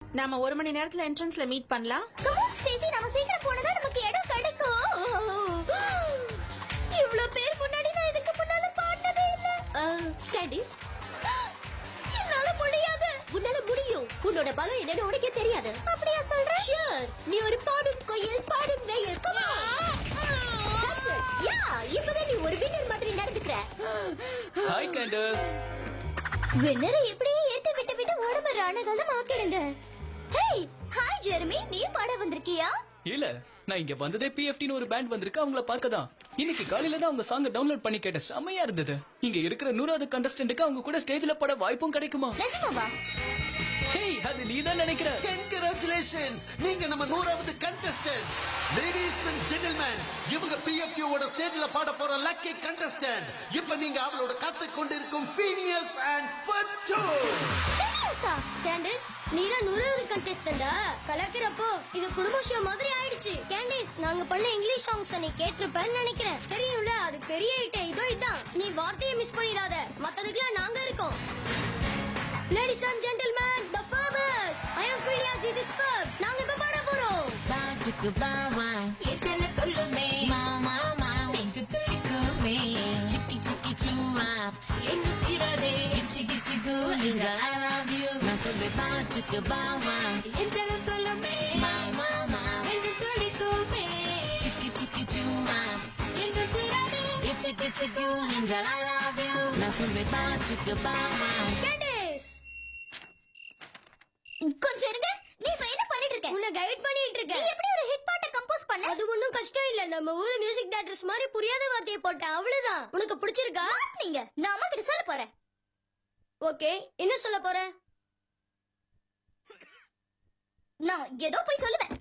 நாம 1 மணி நேரத்துல என்ட்ரன்ஸ்ல மீட் பண்ணலாம். கம் ஆன் ஸ்டேசி, நாம சீக்கிரம் போனதா நமக்கு இடம் கிடைக்கும். இவ்ளோ பேர் முன்னாடி நான் இதுக்கு முன்னால பாடுனதே இல்ல. கேண்டிஸ், என்னால முடியாது. உன்னால முடியும். உன்னோட பலம் என்னன்னு உனக்கே தெரியாது. அப்படியா சொல்ற? ஷூர், நீ ஒரு பாடும் கோயில், பாடும் வெயில். Come on, that's it. Yeah, இப்பதான் நீ ஒரு வின்னர் மாதிரி நடந்துக்கற. Hi Candace. வின்னரை இப்படியே ஏத்தி விட்டு விட்டு உடம்பு ரணகலம் ஆக்கிடுங்க. ஹேய், ஹாய் ஜெர்மி, நீ பாட வந்திருக்கியா? இல்ல, நான் இங்க வந்ததே PFTன்னு ஒரு பேண்ட் வந்திருக்கு, அவங்கள பார்க்கதான். இன்னைக்கு காலையில தான் அவங்க சாங் டவுன்லோட் பண்ணி கேட்ட, செமையா இருந்தது. இங்க இருக்கிற 100வது கண்டஸ்டன்ட்க்கு அவங்க கூட ஸ்டேஜ்ல பாட வாய்ப்பும் கிடைக்குமா? நிஜமாவா? ஹேய், அது நீ தான் நினைக்கிற. Congratulations, நீங்க நம்ம 100வது contestant. Ladies and gentlemen, இவங்க PFT ஓட ஸ்டேஜ்ல பாட போற லக்கி contestant. இப்ப நீங்க அவளோட காத்து கொண்டிருக்கும் Phineas and Fergus. சீரியஸா? கேண்டிஸ், நீ தான் 100வது கண்டெஸ்டண்டா? கலக்கிறப்போ இது குடும்ப ஷோ மாதிரி ஆயிடுச்சு. கேண்டிஸ், நாங்க பண்ண இங்கிலீஷ் சாங்ஸ் நீ கேட்டிருப்பேன்னு நினைக்கிறேன். தெரியும்ல, அது பெரிய ஹிட். இதோ இதான். நீ வார்த்தையை மிஸ் பண்ணிடாத. மத்ததுக்குலாம் நாங்க இருக்கோம். Ladies and gentlemen, the Fabers. I am Phineas, this is Fab. நாங்க இப்ப பாட போறோம். பாஜுக்கு பாவா எத்தல சொல்லுமே மாமா மாமா நெஞ்சு துடிக்குமே சிக்கி சிக்கி சும்மா என்று திரதே கிச்சி கிச்சி கூலிங்க I love you நான் சொல்வேன் பாஜுக்கு பாவா எத்தல சொல்லுமே மாமா மாமா நெஞ்சு துடிக்குமே சிக்கி சிக்கி சும்மா என்று திரதே கிச்சி கிச்சி கூலிங்க I love you நான் சொல்வேன் பாஜுக்கு பாவா. கேண்டிஸ், கொஞ்சம் இருங்க. நீ இப்ப என்ன பண்ணிட்டு இருக்க? உன்னை கைட் பண்ணிட்டு இருக்க. நீ எப்படி ஒரு ஹிட் பாட்டை கம்போஸ் பண்ண? அது ஒண்ணும் கஷ்டம் இல்ல. நம்ம ஊரு மியூசிக் டைரக்டர்ஸ் மாதிரி புரியாத வார்த்தையை போட்ட, அவ்வளவுதான். உனக்கு பிடிச்சிருக்கா? நீங்க நான் அம்மா கிட்ட சொல்ல போறேன். ஓகே, என்ன சொல்ல போற? நான் ஏதோ போய் சொல்லுவேன்.